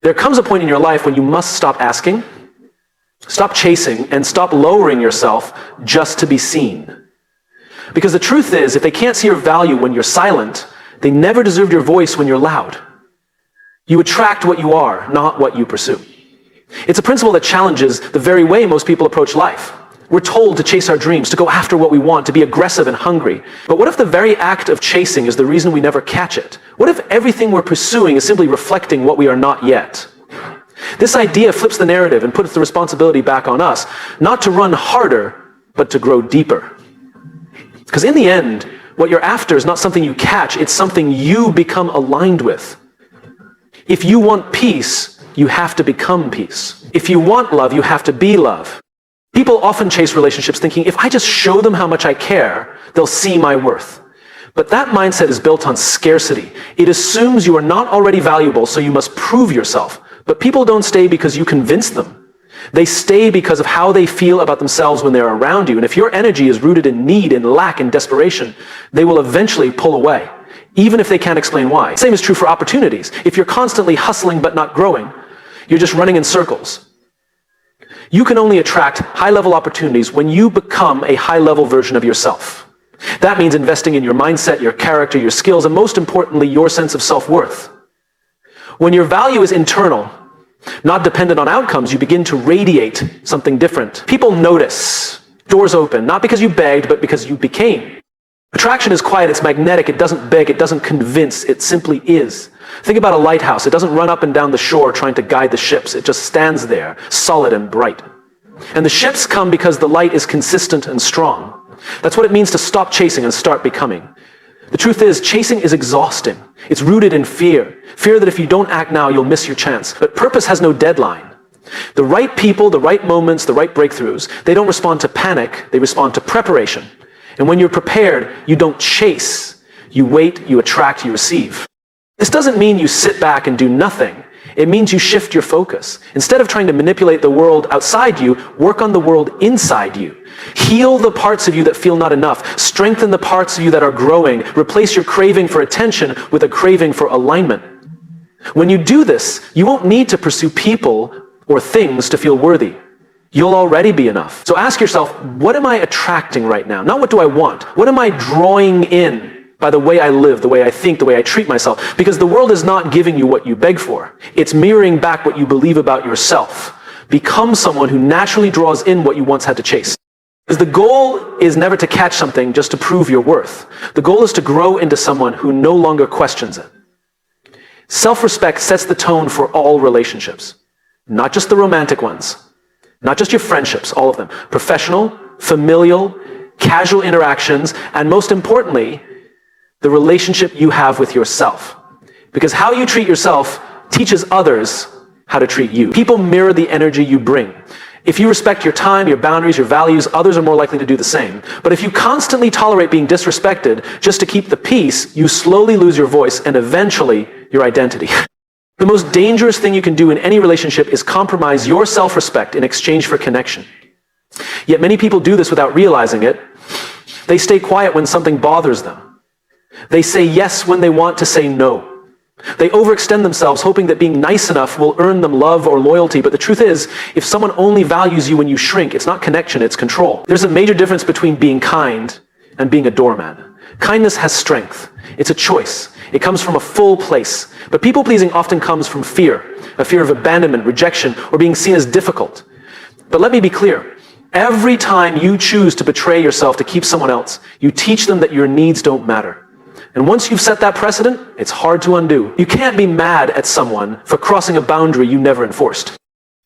There comes a point in your life when you must stop asking, stop chasing, and stop lowering yourself just to be seen. Because the truth is, if they can't see your value when you're silent, they never deserved your voice when you're loud. You attract what you are, not what you pursue. It's a principle that challenges the very way most people approach life. We're told to chase our dreams, to go after what we want, to be aggressive and hungry. But what if the very act of chasing is the reason we never catch it? What if everything we're pursuing is simply reflecting what we are not yet? This idea flips the narrative and puts the responsibility back on us, not to run harder, but to grow deeper. Because in the end, what you're after is not something you catch, it's something you become aligned with. If you want peace, you have to become peace. If you want love, you have to be love. People often chase relationships thinking, if I just show them how much I care, they'll see my worth. But that mindset is built on scarcity. It assumes you are not already valuable, so you must prove yourself. But people don't stay because you convince them. They stay because of how they feel about themselves when they're around you. And if your energy is rooted in need, in lack, in desperation, they will eventually pull away, even if they can't explain why. Same is true for opportunities. If you're constantly hustling but not growing, you're just running in circles. You can only attract high-level opportunities when you become a high-level version of yourself. That means investing in your mindset, your character, your skills, and most importantly, your sense of self-worth. When your value is internal, not dependent on outcomes, you begin to radiate something different. People notice. Doors open, not because you begged, but because you became. Attraction is quiet, it's magnetic, it doesn't beg, it doesn't convince, it simply is. Think about a lighthouse. It doesn't run up and down the shore trying to guide the ships. It just stands there, solid and bright. And the ships come because the light is consistent and strong. That's what it means to stop chasing and start becoming. The truth is, chasing is exhausting. It's rooted in fear. Fear that if you don't act now, you'll miss your chance. But purpose has no deadline. The right people, the right moments, the right breakthroughs, they don't respond to panic, they respond to preparation. And when you're prepared, you don't chase. You wait, you attract, you receive. This doesn't mean you sit back and do nothing. It means you shift your focus. Instead of trying to manipulate the world outside you, work on the world inside you. Heal the parts of you that feel not enough. Strengthen the parts of you that are growing. Replace your craving for attention with a craving for alignment. When you do this, you won't need to pursue people or things to feel worthy. You'll already be enough. So ask yourself, what am I attracting right now? Not what do I want. What am I drawing in by the way I live, the way I think, the way I treat myself? Because the world is not giving you what you beg for. It's mirroring back what you believe about yourself. Become someone who naturally draws in what you once had to chase. Because the goal is never to catch something just to prove your worth. The goal is to grow into someone who no longer questions it. Self-respect sets the tone for all relationships. Not just the romantic ones. Not just your friendships, all of them. Professional, familial, casual interactions, and most importantly, the relationship you have with yourself. Because how you treat yourself teaches others how to treat you. People mirror the energy you bring. If you respect your time, your boundaries, your values, others are more likely to do the same. But if you constantly tolerate being disrespected just to keep the peace, you slowly lose your voice and eventually your identity. The most dangerous thing you can do in any relationship is compromise your self-respect in exchange for connection. Yet many people do this without realizing it. They stay quiet when something bothers them. They say yes when they want to say no. They overextend themselves, hoping that being nice enough will earn them love or loyalty. But the truth is, if someone only values you when you shrink, it's not connection, it's control. There's a major difference between being kind and being a doormat. Kindness has strength. It's a choice. It comes from a full place. But people-pleasing often comes from fear, a fear of abandonment, rejection, or being seen as difficult. But let me be clear. Every time you choose to betray yourself to keep someone else, you teach them that your needs don't matter. And once you've set that precedent, it's hard to undo. You can't be mad at someone for crossing a boundary you never enforced.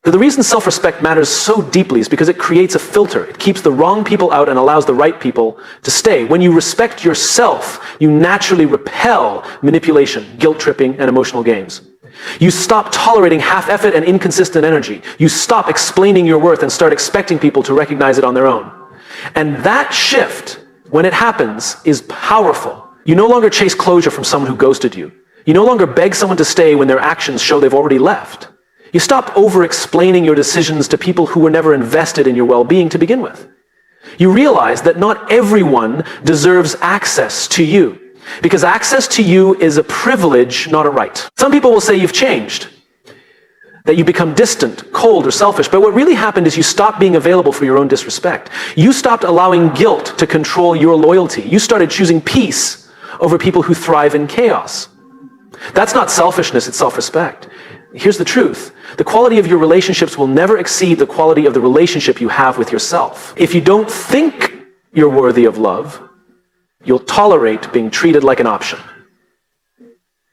But the reason self-respect matters so deeply is because it creates a filter. It keeps the wrong people out and allows the right people to stay. When you respect yourself, you naturally repel manipulation, guilt-tripping, and emotional games. You stop tolerating half-effort and inconsistent energy. You stop explaining your worth and start expecting people to recognize it on their own. And that shift, when it happens, is powerful. You no longer chase closure from someone who ghosted you. You no longer beg someone to stay when their actions show they've already left. You stop over-explaining your decisions to people who were never invested in your well-being to begin with. You realize that not everyone deserves access to you, because access to you is a privilege, not a right. Some people will say you've changed. that you become distant, cold, or selfish. But what really happened is you stopped being available for your own disrespect. You stopped allowing guilt to control your loyalty. You started choosing peace over people who thrive in chaos. That's not selfishness, it's self-respect. Here's the truth. The quality of your relationships will never exceed the quality of the relationship you have with yourself. If you don't think you're worthy of love, you'll tolerate being treated like an option.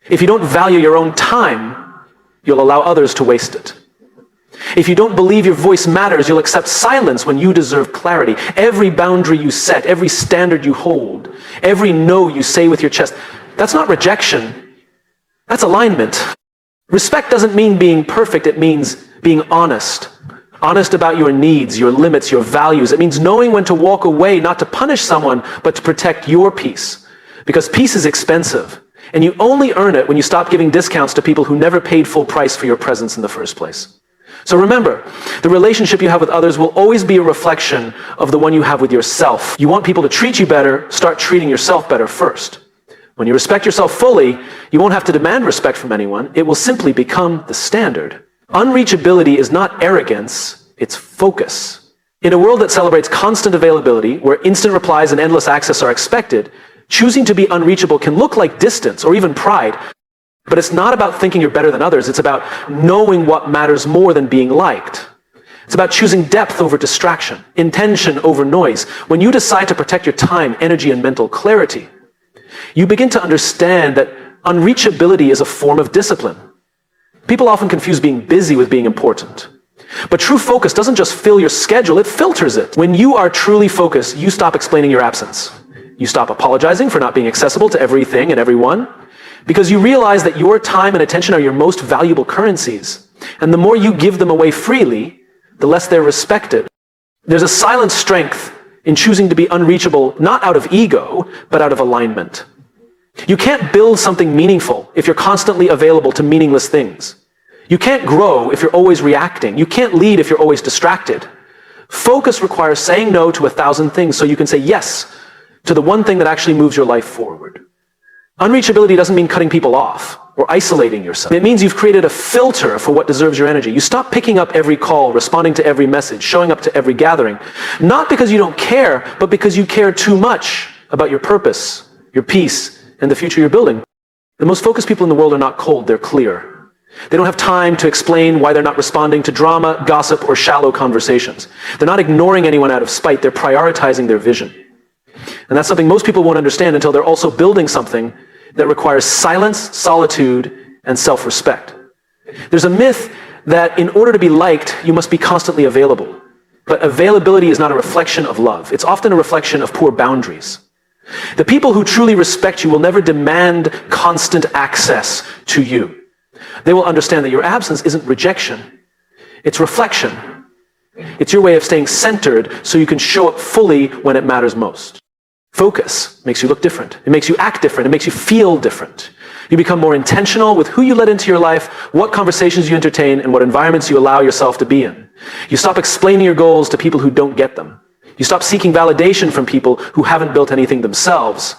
If you don't value your own time, you'll allow others to waste it. If you don't believe your voice matters, you'll accept silence when you deserve clarity. Every boundary you set, every standard you hold, every no you say with your chest, that's not rejection, that's alignment. Respect doesn't mean being perfect, it means being honest. Honest about your needs, your limits, your values. It means knowing when to walk away, not to punish someone, but to protect your peace. Because peace is expensive. And you only earn it when you stop giving discounts to people who never paid full price for your presence in the first place. So remember, the relationship you have with others will always be a reflection of the one you have with yourself. You want people to treat you better, start treating yourself better first. When you respect yourself fully, you won't have to demand respect from anyone. It will simply become the standard. Unreachability is not arrogance, it's focus. In a world that celebrates constant availability, where instant replies and endless access are expected, choosing to be unreachable can look like distance or even pride, but it's not about thinking you're better than others. It's about knowing what matters more than being liked. It's about choosing depth over distraction, intention over noise. When you decide to protect your time, energy, and mental clarity, you begin to understand that unreachability is a form of discipline. People often confuse being busy with being important. But true focus doesn't just fill your schedule, it filters it. When you are truly focused, you stop explaining your absence. You stop apologizing for not being accessible to everything and everyone, because you realize that your time and attention are your most valuable currencies. And the more you give them away freely, the less they're respected. There's a silent strength in choosing to be unreachable, not out of ego, but out of alignment. You can't build something meaningful if you're constantly available to meaningless things. You can't grow if you're always reacting. You can't lead if you're always distracted. Focus requires saying no to 1,000 things so you can say yes to the one thing that actually moves your life forward. Unreachability doesn't mean cutting people off or isolating yourself. It means you've created a filter for what deserves your energy. You stop picking up every call, responding to every message, showing up to every gathering, not because you don't care, but because you care too much about your purpose, your peace, and the future you're building. The most focused people in the world are not cold, they're clear. They don't have time to explain why they're not responding to drama, gossip, or shallow conversations. They're not ignoring anyone out of spite, they're prioritizing their vision. And that's something most people won't understand until they're also building something that requires silence, solitude, and self-respect. There's a myth that in order to be liked, you must be constantly available. But availability is not a reflection of love. It's often a reflection of poor boundaries. The people who truly respect you will never demand constant access to you. They will understand that your absence isn't rejection. It's reflection. It's your way of staying centered so you can show up fully when it matters most. Focus makes you look different. It makes you act different. It makes you feel different. You become more intentional with who you let into your life, what conversations you entertain, and what environments you allow yourself to be in. You stop explaining your goals to people who don't get them. You stop seeking validation from people who haven't built anything themselves.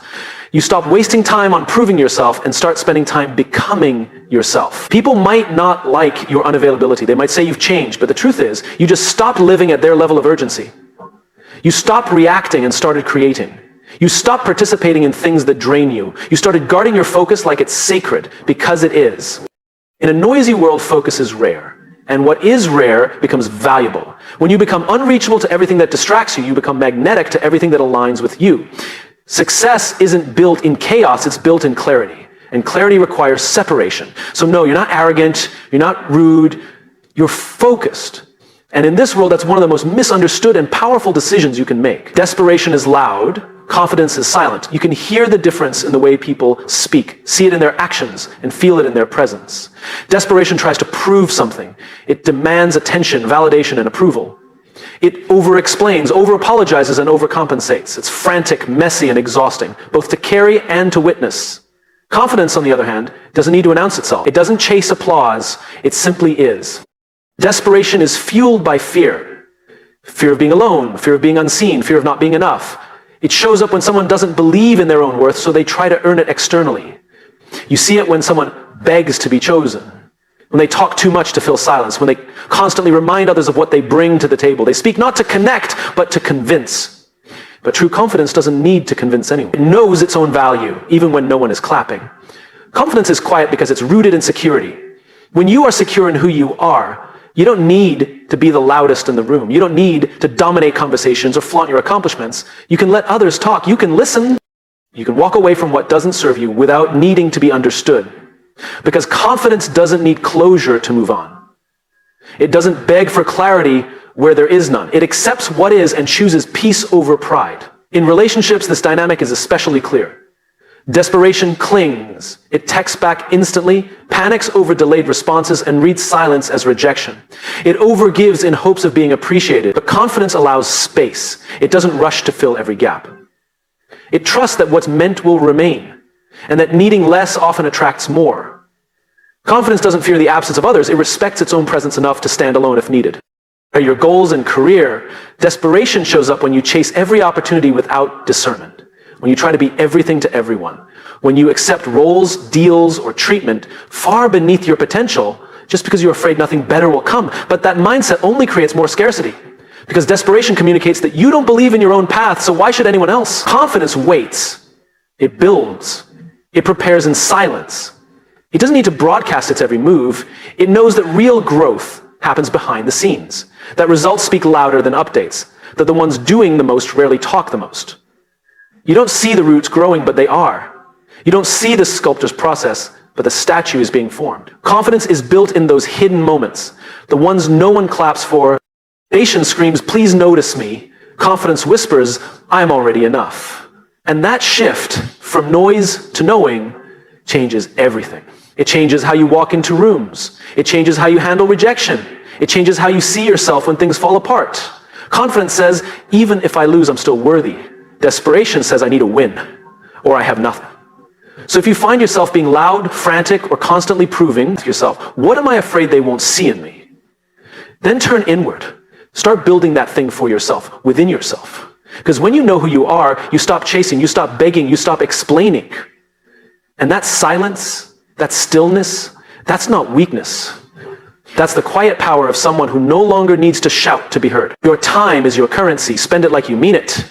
You stop wasting time on proving yourself and start spending time becoming yourself. People might not like your unavailability. They might say you've changed, but the truth is, you just stopped living at their level of urgency. You stopped reacting and started creating. You stopped participating in things that drain you. You started guarding your focus like it's sacred, because it is. In a noisy world, focus is rare. And what is rare becomes valuable. When you become unreachable to everything that distracts you, you become magnetic to everything that aligns with you. Success isn't built in chaos, it's built in clarity. And clarity requires separation. So no, you're not arrogant, you're not rude, you're focused. And in this world, that's one of the most misunderstood and powerful decisions you can make. Desperation is loud, confidence is silent. You can hear the difference in the way people speak, see it in their actions, and feel it in their presence. Desperation tries to prove something. It demands attention, validation, and approval. It over-explains, over-apologizes, and overcompensates. It's frantic, messy, and exhausting, both to carry and to witness. Confidence, on the other hand, doesn't need to announce itself. It doesn't chase applause. It simply is. Desperation is fueled by fear. Fear of being alone, fear of being unseen, fear of not being enough. It shows up when someone doesn't believe in their own worth, so they try to earn it externally. You see it when someone begs to be chosen, when they talk too much to fill silence, when they constantly remind others of what they bring to the table. They speak not to connect, but to convince. But true confidence doesn't need to convince anyone. It knows its own value, even when no one is clapping. Confidence is quiet because it's rooted in security. When you are secure in who you are, you don't need to be the loudest in the room. You don't need to dominate conversations or flaunt your accomplishments. You can let others talk. You can listen. You can walk away from what doesn't serve you without needing to be understood. Because confidence doesn't need closure to move on. It doesn't beg for clarity where there is none. It accepts what is and chooses peace over pride. In relationships, this dynamic is especially clear. Desperation clings. It texts back instantly, panics over delayed responses, and reads silence as rejection. It overgives in hopes of being appreciated, but confidence allows space. It doesn't rush to fill every gap. It trusts that what's meant will remain, and that needing less often attracts more. Confidence doesn't fear the absence of others. It respects its own presence enough to stand alone if needed. Your goals and career, desperation shows up when you chase every opportunity without discernment. When you try to be everything to everyone, when you accept roles, deals, or treatment far beneath your potential just because you're afraid nothing better will come. But that mindset only creates more scarcity, because desperation communicates that you don't believe in your own path, so why should anyone else? Confidence waits. It builds. It prepares in silence. It doesn't need to broadcast its every move. It knows that real growth happens behind the scenes, that results speak louder than updates, that the ones doing the most rarely talk the most. You don't see the roots growing, but they are. You don't see the sculptor's process, but the statue is being formed. Confidence is built in those hidden moments, the ones no one claps for. Nation screams, please notice me. Confidence whispers, I'm already enough. And that shift from noise to knowing changes everything. It changes how you walk into rooms. It changes how you handle rejection. It changes how you see yourself when things fall apart. Confidence says, even if I lose, I'm still worthy. Desperation says I need a win, or I have nothing. So if you find yourself being loud, frantic, or constantly proving to yourself, what am I afraid they won't see in me? Then turn inward. Start building that thing for yourself, within yourself. Because when you know who you are, you stop chasing, you stop begging, you stop explaining. And that silence, that stillness, that's not weakness. That's the quiet power of someone who no longer needs to shout to be heard. Your time is your currency. Spend it like you mean it.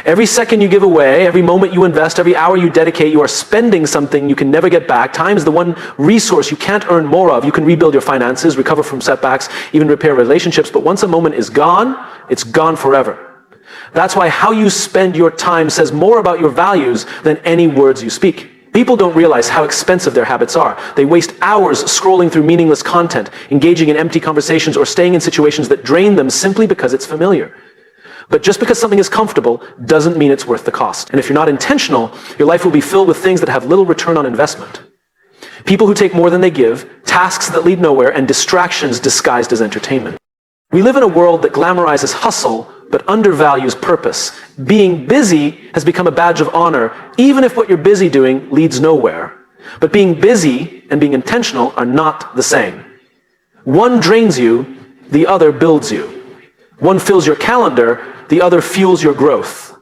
Every second you give away, every moment you invest, every hour you dedicate, you are spending something you can never get back. Time is the one resource you can't earn more of. You can rebuild your finances, recover from setbacks, even repair relationships, but once a moment is gone, it's gone forever. That's why how you spend your time says more about your values than any words you speak. People don't realize how expensive their habits are. They waste hours scrolling through meaningless content, engaging in empty conversations, or staying in situations that drain them simply because it's familiar. But just because something is comfortable doesn't mean it's worth the cost. And if you're not intentional, your life will be filled with things that have little return on investment. People who take more than they give, tasks that lead nowhere, and distractions disguised as entertainment. We live in a world that glamorizes hustle, but undervalues purpose. Being busy has become a badge of honor, even if what you're busy doing leads nowhere. But being busy and being intentional are not the same. One drains you, the other builds you. One fills your calendar, the other fuels your growth.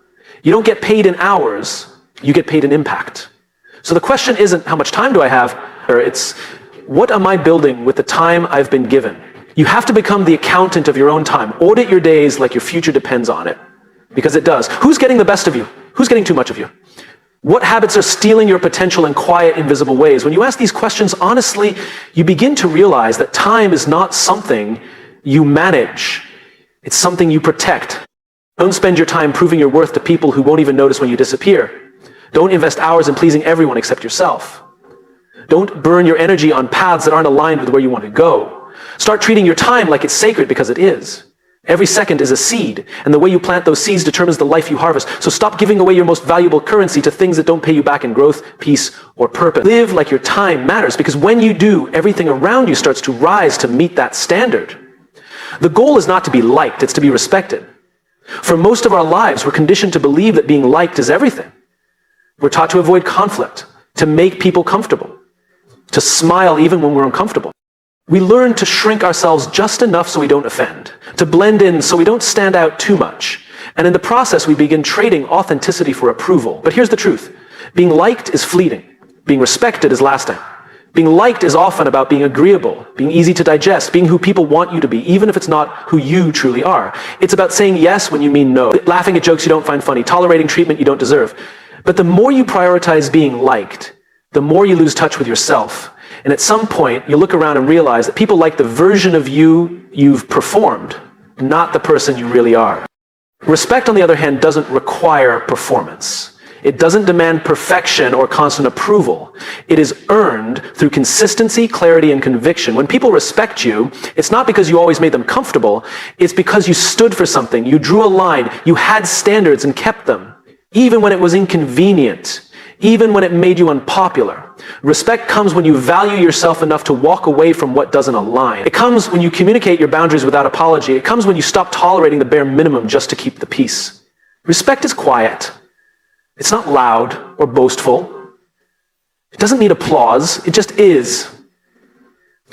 You don't get paid in hours, you get paid in impact. So the question isn't how much time do I have, or it's what am I building with the time I've been given? You have to become the accountant of your own time. Audit your days like your future depends on it, because it does. Who's getting the best of you? Who's getting too much of you? What habits are stealing your potential in quiet, invisible ways? When you ask these questions honestly, you begin to realize that time is not something you manage. It's something you protect. Don't spend your time proving your worth to people who won't even notice when you disappear. Don't invest hours in pleasing everyone except yourself. Don't burn your energy on paths that aren't aligned with where you want to go. Start treating your time like it's sacred, because it is. Every second is a seed, and the way you plant those seeds determines the life you harvest. So stop giving away your most valuable currency to things that don't pay you back in growth, peace, or purpose. Live like your time matters, because when you do, everything around you starts to rise to meet that standard. The goal is not to be liked, it's to be respected. For most of our lives, we're conditioned to believe that being liked is everything. We're taught to avoid conflict, to make people comfortable, to smile even when we're uncomfortable. We learn to shrink ourselves just enough so we don't offend, to blend in so we don't stand out too much. And in the process, we begin trading authenticity for approval. But here's the truth. Being liked is fleeting. Being respected is lasting. Being liked is often about being agreeable, being easy to digest, being who people want you to be, even if it's not who you truly are. It's about saying yes when you mean no, laughing at jokes you don't find funny, tolerating treatment you don't deserve. But the more you prioritize being liked, the more you lose touch with yourself. And at some point, you look around and realize that people like the version of you you've performed, not the person you really are. Respect, on the other hand, doesn't require performance. It doesn't demand perfection or constant approval. It is earned through consistency, clarity, and conviction. When people respect you, it's not because you always made them comfortable. It's because you stood for something. You drew a line. You had standards and kept them, even when it was inconvenient, even when it made you unpopular. Respect comes when you value yourself enough to walk away from what doesn't align. It comes when you communicate your boundaries without apology. It comes when you stop tolerating the bare minimum just to keep the peace. Respect is quiet. It's not loud or boastful. It doesn't need applause. It just is.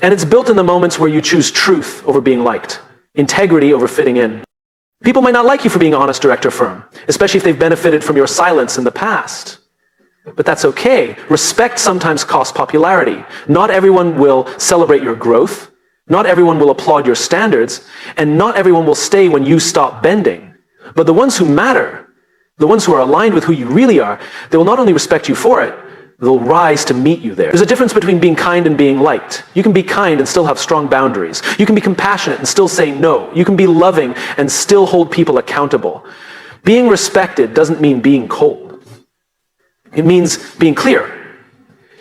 And it's built in the moments where you choose truth over being liked, integrity over fitting in. People might not like you for being honest, direct, or firm, especially if they've benefited from your silence in the past. But that's okay. Respect sometimes costs popularity. Not everyone will celebrate your growth. Not everyone will applaud your standards. And not everyone will stay when you stop bending. But the ones who matter, the ones who are aligned with who you really are, they will not only respect you for it, they'll rise to meet you there. There's a difference between being kind and being liked. You can be kind and still have strong boundaries. You can be compassionate and still say no. You can be loving and still hold people accountable. Being respected doesn't mean being cold. It means being clear.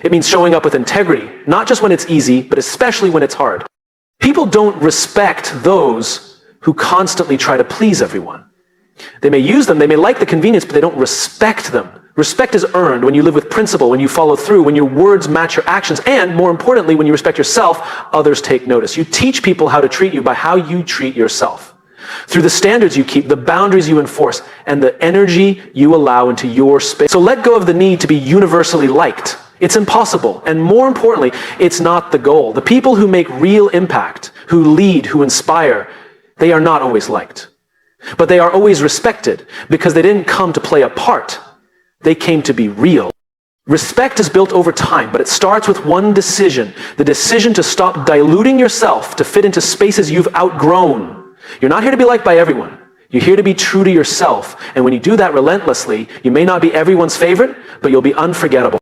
It means showing up with integrity, not just when it's easy, but especially when it's hard. People don't respect those who constantly try to please everyone. They may use them, they may like the convenience, but they don't respect them. Respect is earned when you live with principle, when you follow through, when your words match your actions, and more importantly, when you respect yourself, others take notice. You teach people how to treat you by how you treat yourself. Through the standards you keep, the boundaries you enforce, and the energy you allow into your space. So let go of the need to be universally liked. It's impossible. And more importantly, it's not the goal. The people who make real impact, who lead, who inspire, they are not always liked. But they are always respected because they didn't come to play a part. They came to be real. Respect is built over time, but it starts with one decision. The decision to stop diluting yourself to fit into spaces you've outgrown. You're not here to be liked by everyone. You're here to be true to yourself. And when you do that relentlessly, you may not be everyone's favorite, but you'll be unforgettable.